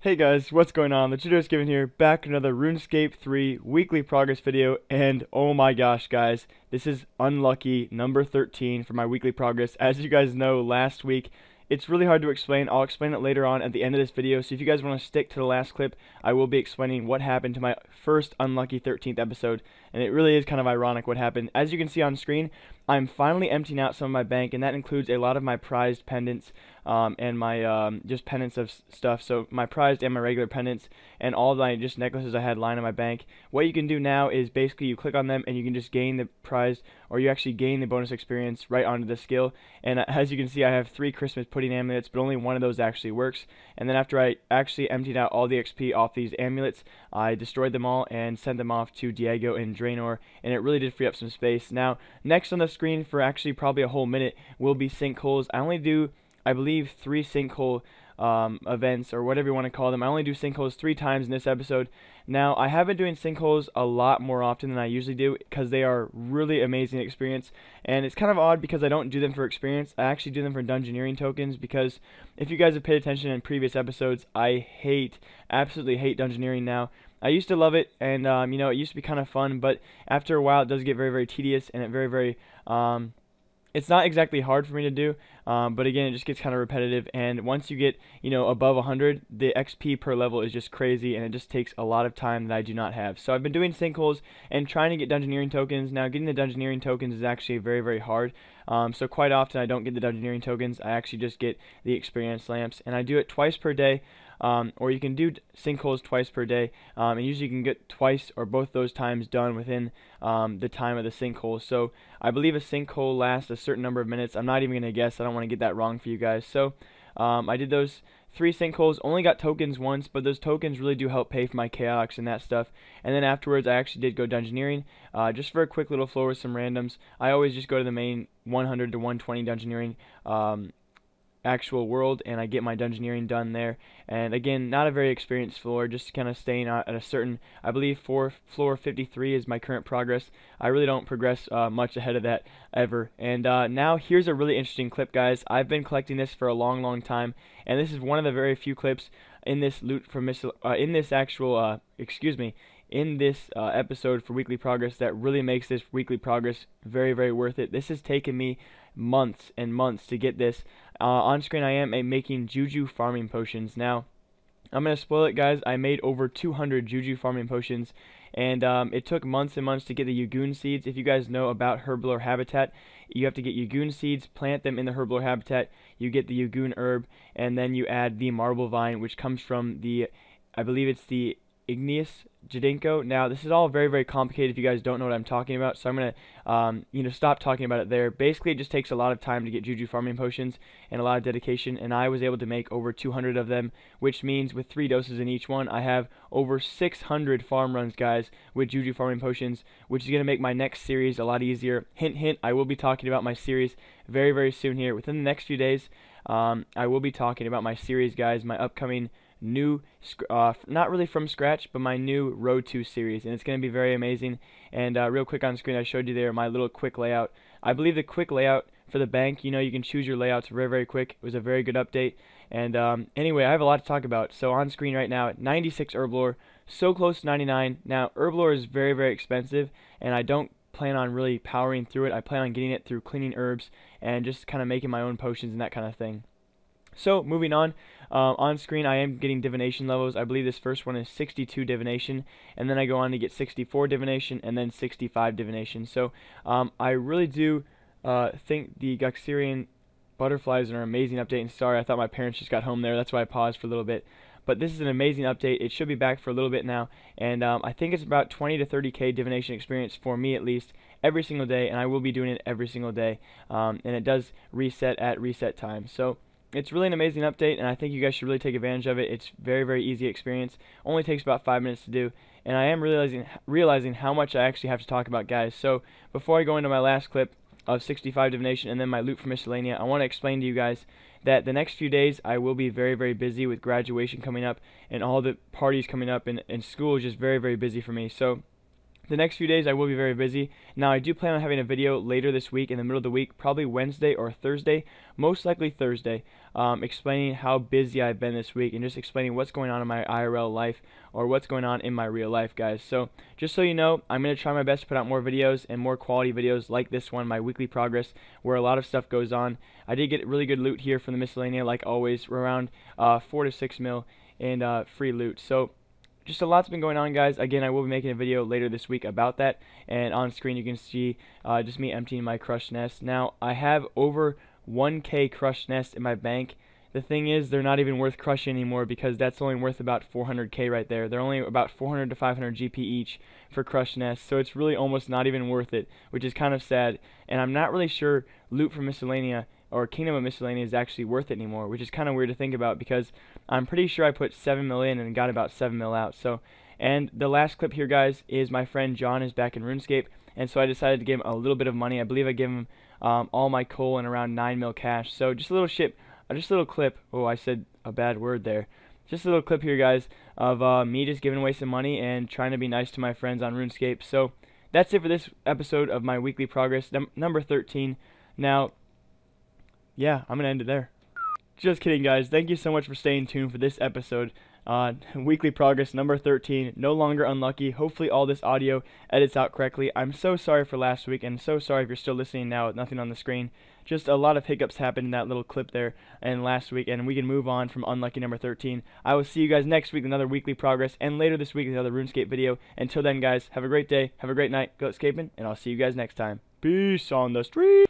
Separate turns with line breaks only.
Hey guys, what's going on? The tutor is given here, back with another RuneScape 3 weekly progress video, and oh my gosh guys, this is unlucky number 13 for my weekly progress. As you guys know, last week, it's really hard to explain. I'll explain it later on at the end of this video, so if you guys want to stick to the last clip, I will be explaining what happened to my first unlucky 13th episode, and it really is kind of ironic what happened. As you can see on screen, I'm finally emptying out some of my bank, and that includes a lot of my prized pendants, and my just pendants of stuff. So my prized and my regular pendants and all my just necklaces I had lying in my bank. What you can do now is basically you click on them and you can just gain the prize, or you actually gain the bonus experience right onto the skill. And as you can see, I have 3 Christmas pudding amulets, but only one of those actually works. And then after I actually emptied out all the XP off these amulets, I destroyed them all and sent them off to Diego and Draenor, and it really did free up some space. Now, next on the screen for actually probably a whole minute will be sinkholes. I only do, I believe, 3 sinkhole events, or whatever you want to call them. I only do sinkholes 3 times in this episode. Now, I have been doing sinkholes a lot more often than I usually do because they are really amazing experience, and it's kind of odd because I don't do them for experience. I actually do them for Dungeoneering tokens, because if you guys have paid attention in previous episodes, I absolutely hate Dungeoneering now. I used to love it, and you know, it used to be kind of fun, but after a while it does get very, very tedious, and it very it's not exactly hard for me to do, but again, it just gets kind of repetitive. And once you get, you know, above 100, the XP per level is just crazy, and it just takes a lot of time that I do not have. So I've been doing sinkholes and trying to get Dungeoneering tokens. Now, getting the Dungeoneering tokens is actually very, very hard. So quite often I don't get the Dungeoneering tokens. I actually just get the experience lamps, and I do it twice per day. Or you can do sinkholes twice per day, and usually you can get twice or both those times done within the time of the sinkhole. So I believe a sinkhole lasts a certain number of minutes. I'm not even going to guess. I don't want to get that wrong for you guys. So I did those 3 sinkholes, only got tokens once, but those tokens really do help pay for my chaotics and that stuff. And then afterwards I actually did go Dungeoneering, just for a quick little floor with some randoms. I always just go to the main 100 to 120 Dungeoneering actual world, and I get my Dungeoneering done there. And again, not a very experienced floor, just kind of staying at a certain, I believe floor 53 is my current progress. I really don't progress much ahead of that ever. And now here's a really interesting clip, guys. I've been collecting this for a long time, and this is one of the very few clips in this loot from in this actual in this episode for weekly progress that really makes this weekly progress very worth it. This has taken me months and months to get this. On screen I am making juju farming potions. Now, I'm going to spoil it, guys. I made over 200 juju farming potions, and it took months and months to get the Yagoon seeds. If you guys know about Herblore habitat, you have to get Yagoon seeds, plant them in the Herblore habitat, you get the Yagoon herb, and then you add the marble vine, which comes from the, I believe it's the igneous Jadinko. Now, this is all very complicated if you guys don't know what I'm talking about, so I'm going to stop talking about it there. Basically, it just takes a lot of time to get juju farming potions and a lot of dedication, and I was able to make over 200 of them, which means with 3 doses in each one, I have over 600 farm runs, guys, with juju farming potions, which is going to make my next series a lot easier. Hint, hint, I will be talking about my series very soon here. Within the next few days, I will be talking about my series, guys, my upcoming new, not really from scratch, but my new Road to series, and it's going to be very amazing. And real quick on screen, I showed you there my little quick layout. I believe the quick layout for the bank, you know, you can choose your layouts very quick. It was a very good update. And anyway, I have a lot to talk about. So on screen right now, 96 Herblore, so close to 99. Now, Herblore is very expensive, and I don't plan on really powering through it. I plan on getting it through cleaning herbs and just kind of making my own potions and that kind of thing. So, moving on screen I am getting Divination Levels. I believe this first one is 62 Divination, and then I go on to get 64 Divination, and then 65 Divination. So, I really do think the Guxerian butterflies are an amazing update, and sorry, I thought my parents just got home there, that's why I paused for a little bit. But this is an amazing update. It should be back for a little bit now, and I think it's about 20 to 30k Divination experience for me at least every single day, and I will be doing it every single day, and it does reset at reset time. So, it's really an amazing update, and I think you guys should really take advantage of it. It's very easy experience. Only takes about 5 minutes to do, and I am realizing how much I actually have to talk about, guys. So before I go into my last clip of 65 Divination and then my loot for Miscellanea, I want to explain to you guys that the next few days I will be very busy with graduation coming up and all the parties coming up, and school is just very busy for me. So The next few days I will be very busy. Now I do plan on having a video later this week, in the middle of the week, probably Wednesday or Thursday, most likely Thursday, explaining how busy I've been this week and just explaining what's going on in my IRL life or what's going on in my real life, guys. So just so you know, I'm going to try my best to put out more videos and more quality videos like this one, my weekly progress, where a lot of stuff goes on. I did get really good loot here from the miscellanea, like always. We're around 4 to 6 mil in free loot. So just a lot's been going on, guys. Again, I will be making a video later this week about that, and on screen you can see just me emptying my crushed nest. Now I have over 1k crushed nest in my bank. The thing is, they're not even worth crushing anymore because that's only worth about 400k right there. They're only about 400 to 500 GP each for crushed nests, so it's really almost not even worth it, which is kind of sad. And I'm not really sure loot from miscellanea or Kingdom of Miscellanea is actually worth it anymore, which is kind of weird to think about because I'm pretty sure I put 7 mil in and got about 7 mil out. So, and the last clip here, guys, is my friend John is back in Runescape, and so I decided to give him a little bit of money. I believe I gave him all my coal and around 9 mil cash. So just a little clip. Oh, I said a bad word there. Just a little clip here, guys, of me just giving away some money and trying to be nice to my friends on RuneScape. So that's it for this episode of my weekly progress, number 13. Now, yeah, I'm going to end it there. Just kidding, guys. Thank you so much for staying tuned for this episode. Weekly progress number 13. No longer unlucky. Hopefully all this audio edits out correctly. I'm so sorry for last week, and so sorry if you're still listening now with nothing on the screen. Just a lot of hiccups happened in that little clip there and last week, and we can move on from unlucky number 13. I will see you guys next week with another weekly progress, and later this week with another RuneScape video. Until then, guys, have a great day, have a great night, go escaping, and I'll see you guys next time. Peace on the street.